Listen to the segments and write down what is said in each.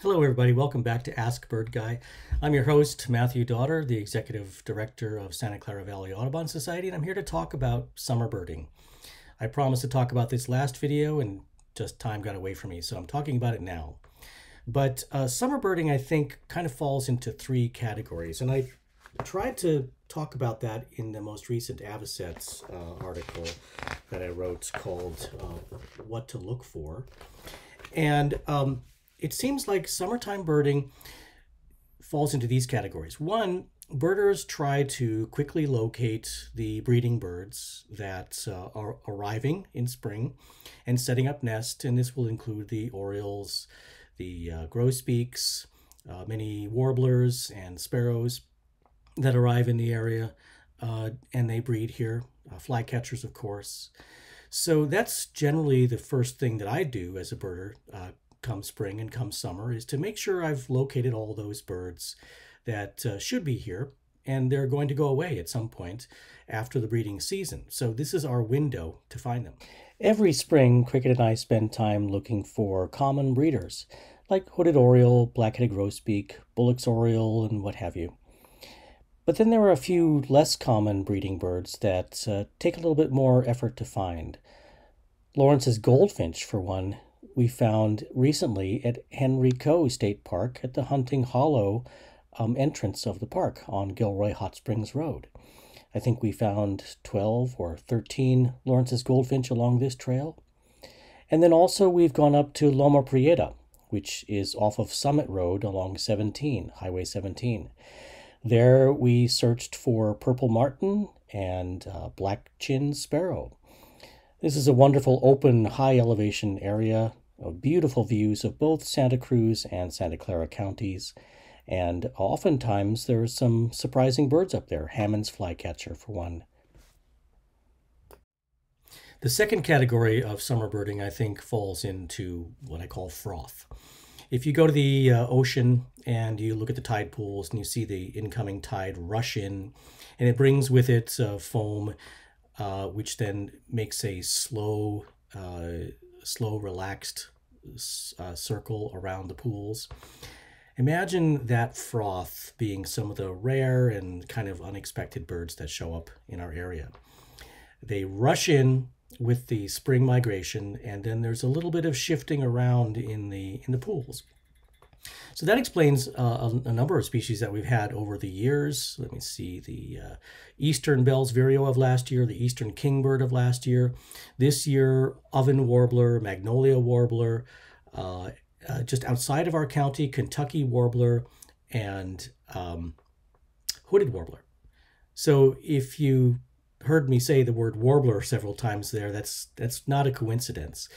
Hello, everybody. Welcome back to Ask BirdGuy. I'm your host, Matthew Daughter, the Executive Director of Santa Clara Valley Audubon Society, and I'm here to talk about summer birding. I promised to talk about this last video, and just time got away from me, so I'm talking about it now. But summer birding, I think, kind of falls into three categories, and I tried to talk about that in the most recent Avocets article that I wrote called What to Look For. And it seems like summertime birding falls into these categories. One, birders try to quickly locate the breeding birds that are arriving in spring and setting up nests, and this will include the orioles, the grosbeaks, many warblers and sparrows that arrive in the area, and they breed here, flycatchers, of course. So that's generally the first thing that I do as a birder come spring and come summer, is to make sure I've located all those birds that should be here, and they're going to go away at some point after the breeding season. So this is our window to find them. Every spring, Cricket and I spend time looking for common breeders, like hooded oriole, black-headed grosbeak, Bullock's oriole, and what have you. But then there are a few less common breeding birds that take a little bit more effort to find. Lawrence's goldfinch, for one, we found recently at Henry Coe State Park at the Hunting Hollow entrance of the park on Gilroy Hot Springs Road. I think we found 12 or 13 Lawrence's goldfinch along this trail. And then also we've gone up to Loma Prieta, which is off of Summit Road along Highway 17. There we searched for purple martin and black-chinned sparrow. This is a wonderful open high elevation area of beautiful views of both Santa Cruz and Santa Clara counties. And oftentimes there are some surprising birds up there, Hammond's flycatcher for one. The second category of summer birding, I think, falls into what I call froth. If you go to the ocean and you look at the tide pools and you see the incoming tide rush in, and it brings with it foam, which then makes a slow, relaxed circle around the pools. Imagine that froth being some of the rare and kind of unexpected birds that show up in our area. They rush in with the spring migration, and then there's a little bit of shifting around in the pools. So that explains a number of species that we've had over the years. Let me see, the eastern Bell's vireo of last year, the eastern kingbird of last year. This year, oven warbler, magnolia warbler, just outside of our county, Kentucky warbler, and hooded warbler. So if you heard me say the word warbler several times there, that's not a coincidence.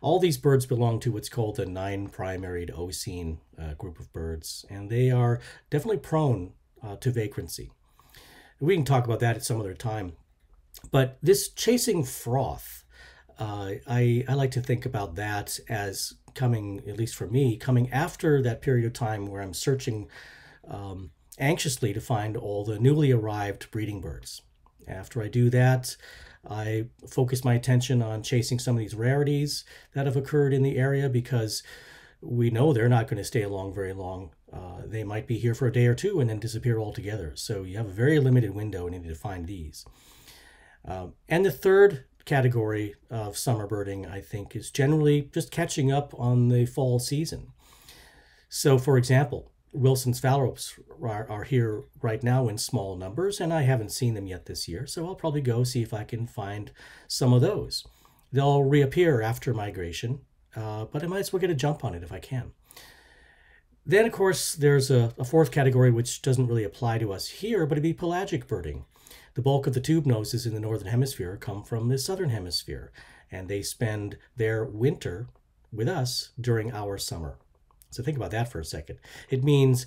All these birds belong to what's called the 9-primaried Ocene group of birds, and they are definitely prone to vagrancy. We can talk about that at some other time. But this chasing froth, I like to think about that as coming, at least for me, coming after that period of time where I'm searching anxiously to find all the newly arrived breeding birds. After I do that, I focus my attention on chasing some of these rarities that have occurred in the area, because we know they're not going to stay along very long. They might be here for a day or two and then disappear altogether. So you have a very limited window and you need to find these. And the third category of summer birding, I think, is generally just catching up on the fall season. So, for example, Wilson's phalaropes are here right now in small numbers, and I haven't seen them yet this year, so I'll probably go see if I can find some of those. They'll reappear after migration, but I might as well get a jump on it if I can. Then, of course, there's a fourth category which doesn't really apply to us here, but it'd be pelagic birding. The bulk of the tube noses in the northern hemisphere come from the southern hemisphere, and they spend their winter with us during our summer. So think about that for a second. It means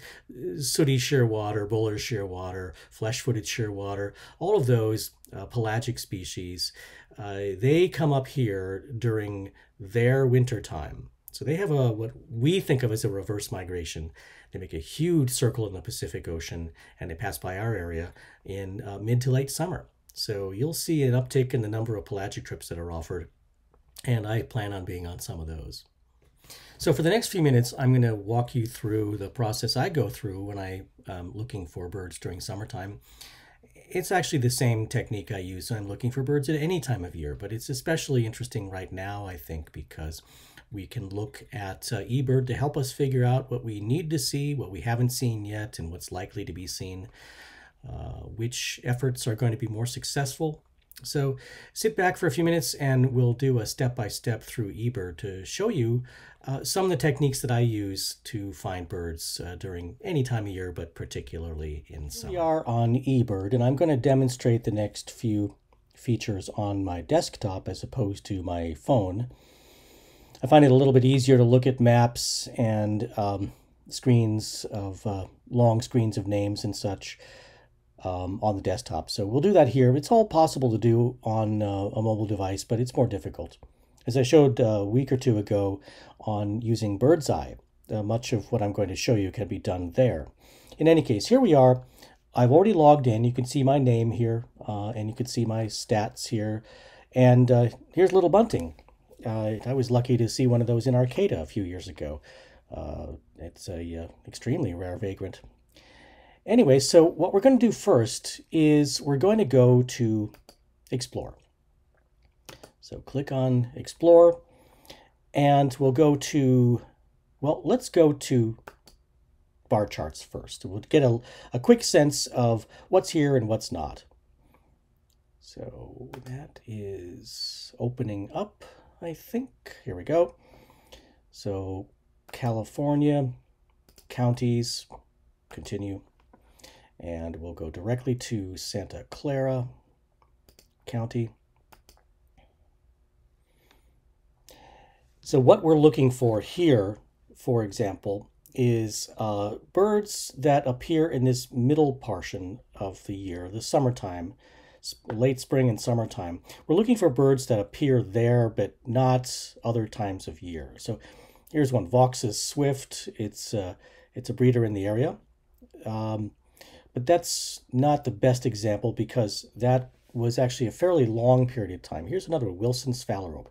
sooty shearwater, buller's shearwater, flesh-footed shearwater, all of those pelagic species, they come up here during their winter time. So they have what we think of as a reverse migration. They make a huge circle in the Pacific Ocean, and they pass by our area in mid to late summer. So you'll see an uptick in the number of pelagic trips that are offered, and I plan on being on some of those. So for the next few minutes, I'm going to walk you through the process I go through when I'm looking for birds during summertime. It's actually the same technique I use when I'm looking for birds at any time of year, but it's especially interesting right now, I think, because we can look at eBird to help us figure out what we need to see, what we haven't seen yet, and what's likely to be seen, which efforts are going to be more successful. So sit back for a few minutes and we'll do a step-by-step through eBird to show you some of the techniques that I use to find birds during any time of year, but particularly in summer. We are on eBird, and I'm going to demonstrate the next few features on my desktop as opposed to my phone. I find it a little bit easier to look at maps and screens of long screens of names and such on the desktop. So we'll do that here. It's all possible to do on a mobile device, but it's more difficult. As I showed a week or two ago on using BirdGuy, much of what I'm going to show you can be done there. In any case, here we are. I've already logged in. You can see my name here, and you can see my stats here. And here's little bunting. I was lucky to see one of those in Arcata a few years ago. It's a extremely rare vagrant. Anyway, so what we're going to do first is we're going to go to Explore. So click on Explore, and we'll go to, well, let's go to bar charts first. We'll get a quick sense of what's here and what's not. So that is opening up, I think. Here we go. So California, counties, continue. And we'll go directly to Santa Clara County. So what we're looking for here, for example, is birds that appear in this middle portion of the year, the summertime, late spring and summertime. We're looking for birds that appear there, but not other times of year. So here's one, Vox's Swift. It's a breeder in the area. But that's not the best example because that was actually a fairly long period of time. Here's another Wilson's phalarope.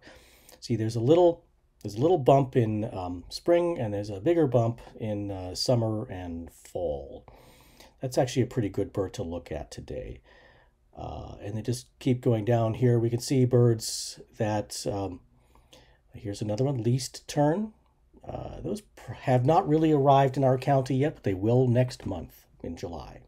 See, there's a little bump in spring, and there's a bigger bump in summer and fall. That's actually a pretty good bird to look at today. And they just keep going down here. We can see birds that, here's another one, least tern. Those have not really arrived in our county yet, but they will next month in July.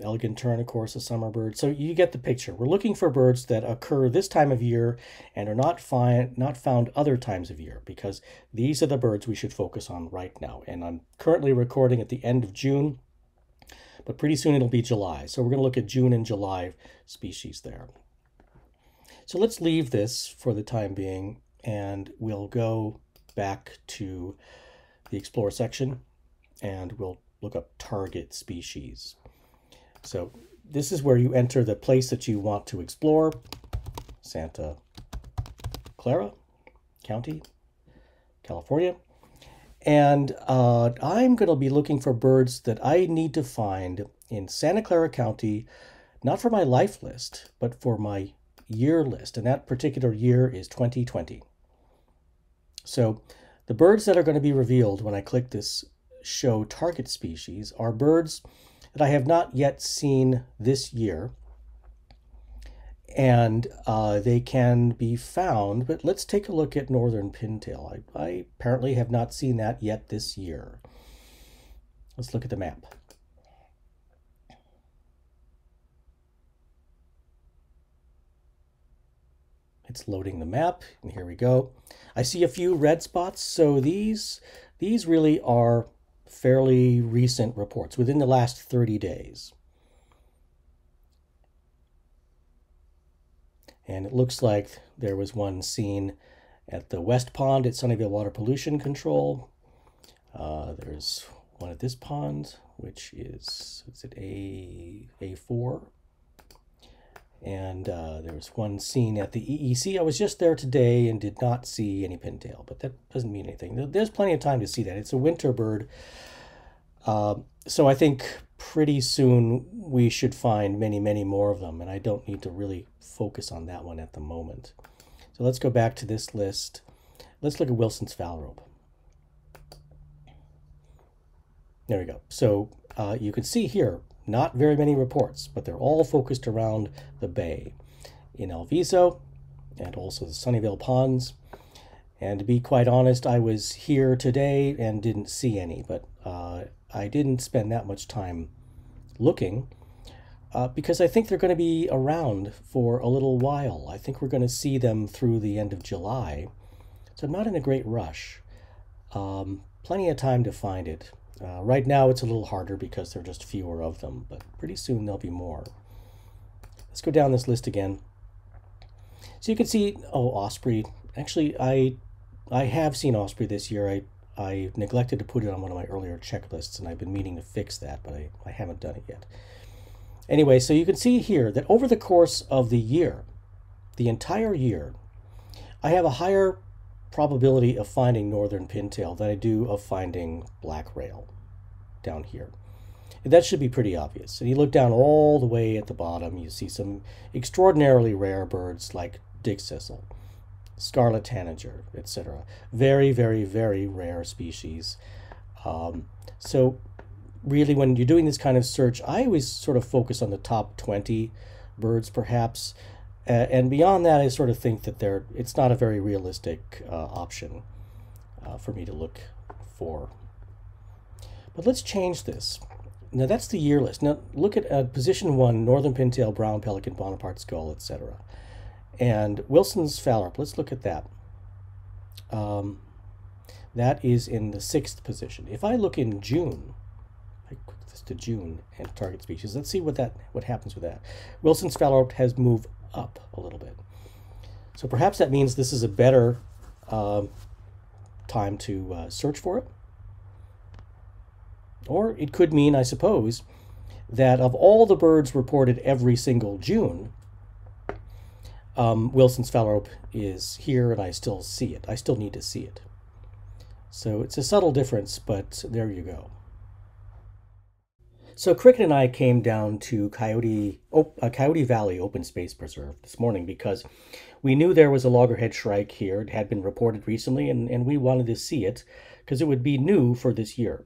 Elegant tern, of course, a summer bird. So you get the picture. We're looking for birds that occur this time of year and are not found other times of year, because these are the birds we should focus on right now. And I'm currently recording at the end of June, but pretty soon it'll be July. So we're going to look at June and July species there. So let's leave this for the time being, and we'll go back to the Explore section, and we'll look up target species. So this is where you enter the place that you want to explore. Santa Clara County, California. And I'm going to be looking for birds that I need to find in Santa Clara County, not for my life list, but for my year list. And that particular year is 2020. So the birds that are going to be revealed when I click this Show Target Species are birds that I have not yet seen this year, and they can be found, but let's take a look at northern pintail. I apparently have not seen that yet this year. Let's look at the map. It's loading the map, and here we go. I see a few red spots, so these really are fairly recent reports, within the last 30 days. And it looks like there was one seen at the West Pond at Sunnyvale Water Pollution Control. There's one at this pond, which is it A4? And there's one seen at the EEC. I was just there today and did not see any pintail, but that doesn't mean anything. There's plenty of time to see that. It's a winter bird. So I think pretty soon we should find many, many more of them, and I don't need to really focus on that one at the moment. So let's go back to this list. Let's look at Wilson's phalarope. There we go. So you can see here, not very many reports, but they're all focused around the bay in El Viso and also the Sunnyvale Ponds. And to be quite honest, I was here today and didn't see any, but I didn't spend that much time looking because I think they're going to be around for a little while. I think we're going to see them through the end of July. So I'm not in a great rush. Plenty of time to find it. Right now it's a little harder because there are just fewer of them, but pretty soon there'll be more. Let's go down this list again. So you can see, oh, Osprey. Actually, I have seen Osprey this year. I neglected to put it on one of my earlier checklists, and I've been meaning to fix that, but I haven't done it yet. Anyway, so you can see here that over the course of the year, the entire year, I have a higher probability of finding northern pintail than I do of finding black rail down here. And that should be pretty obvious. And you look down all the way at the bottom, you see some extraordinarily rare birds like digsissel, scarlet tanager, etc. Very, very, very rare species. So really, when you're doing this kind of search, I always sort of focus on the top 20 birds, perhaps. And beyond that, I sort of think that it's not a very realistic option for me to look for. But let's change this. Now, that's the year list. Now, look at position 1, northern pintail, brown pelican, Bonaparte gull, etc. And Wilson's phalarope, let's look at that. That is in the 6th position. If I look in June, I click this to June and target species, let's see what happens with that. Wilson's phalarope has moved up a little bit. So perhaps that means this is a better time to search for it. Or it could mean, I suppose, that of all the birds reported every single June, Wilson's phalarope is here and I still see it. I still need to see it. So it's a subtle difference, but there you go. So Cricket and I came down to Coyote Valley Open Space Preserve this morning because we knew there was a loggerhead shrike here. It had been reported recently, and we wanted to see it because it would be new for this year.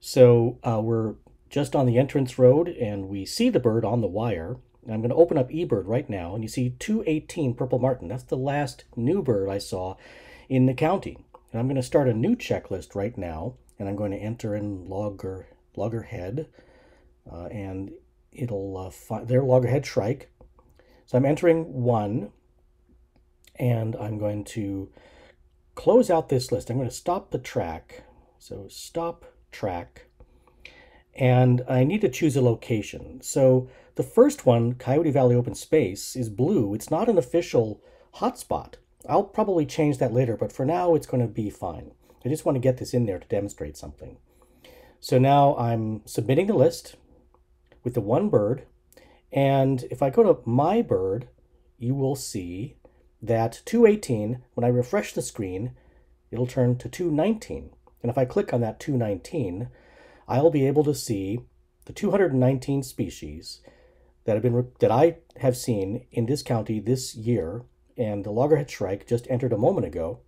So we're just on the entrance road, and we see the bird on the wire. And I'm going to open up eBird right now, and you see 218 purple martin. That's the last new bird I saw in the county. And I'm going to start a new checklist right now, and I'm going to enter in loggerhead, and it'll find their loggerhead shrike. So I'm entering 1, and I'm going to close out this list. I'm going to stop the track. So stop track, and I need to choose a location. So the first one, Coyote Valley Open Space, is blue. It's not an official hotspot. I'll probably change that later, but for now it's going to be fine. I just want to get this in there to demonstrate something. So now I'm submitting the list with the one bird, and if I go to my bird, you will see that 218, when I refresh the screen, it'll turn to 219. And if I click on that 219, I'll be able to see the 219 species that I have seen in this county this year, and the loggerhead shrike just entered a moment ago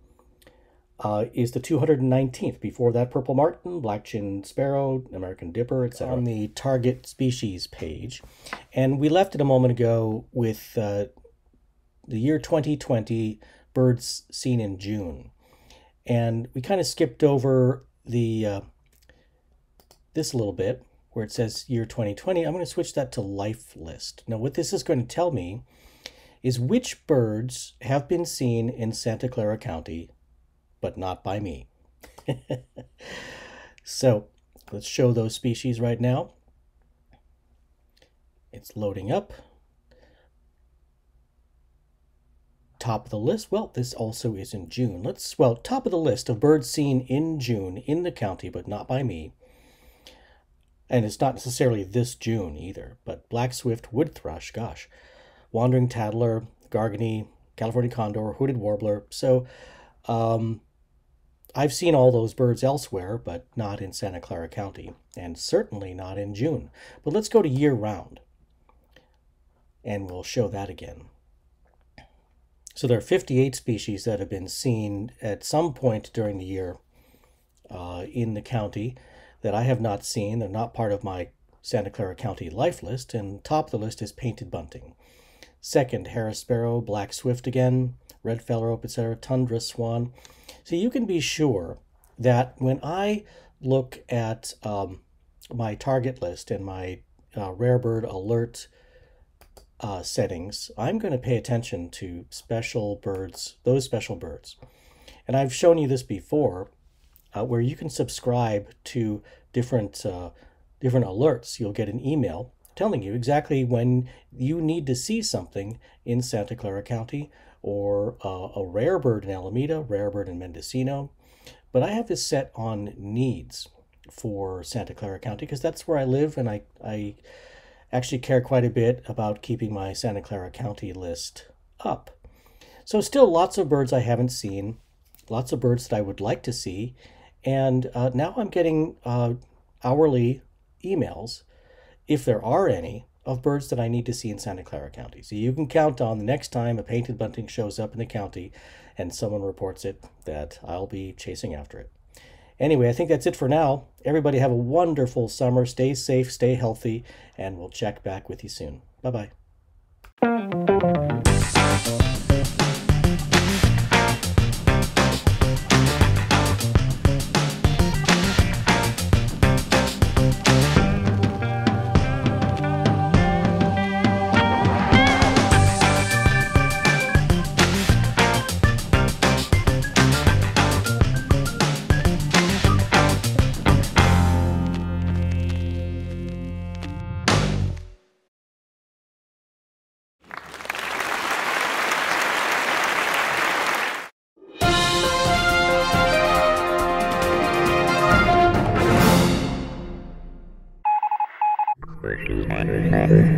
is the 219th. Before that, purple martin, black-chinned sparrow, American dipper, etc. On the target species page. And we left it a moment ago with the year 2020 birds seen in June. And we kind of skipped over the this a little bit where it says year 2020. I'm going to switch that to life list. Now what this is going to tell me is which birds have been seen in Santa Clara County, but not by me. So let's show those species right now. It's loading up. Top of the list, well, this also is in June. Top of the list of birds seen in June in the county, but not by me. And it's not necessarily this June either, but black swift, wood thrush, gosh, wandering tattler, gargony, California condor, hooded warbler. So I've seen all those birds elsewhere, but not in Santa Clara County, and certainly not in June. But let's go to year round, and we'll show that again. So there are 58 species that have been seen at some point during the year in the county that I have not seen. They're not part of my Santa Clara County life list, and top of the list is painted bunting. Second, Harris sparrow, black swift again, red phalarope, etc., tundra swan. So you can be sure that when I look at my target list and my rare bird alert settings, I'm going to pay attention to special birds, those special birds. And I've shown you this before, where you can subscribe to different alerts. You'll get an email telling you exactly when you need to see something in Santa Clara County, or a rare bird in Alameda, rare bird in Mendocino. But I have this set on needs for Santa Clara County because that's where I live, and I actually care quite a bit about keeping my Santa Clara County list up. So still lots of birds I haven't seen, lots of birds that I would like to see, and now I'm getting hourly emails, if there are any, of birds that I need to see in Santa Clara County. So you can count on the next time a painted bunting shows up in the county and someone reports it, that I'll be chasing after it. Anyway, I think that's it for now. Everybody have a wonderful summer. Stay safe, stay healthy, and we'll check back with you soon. Bye-bye. This is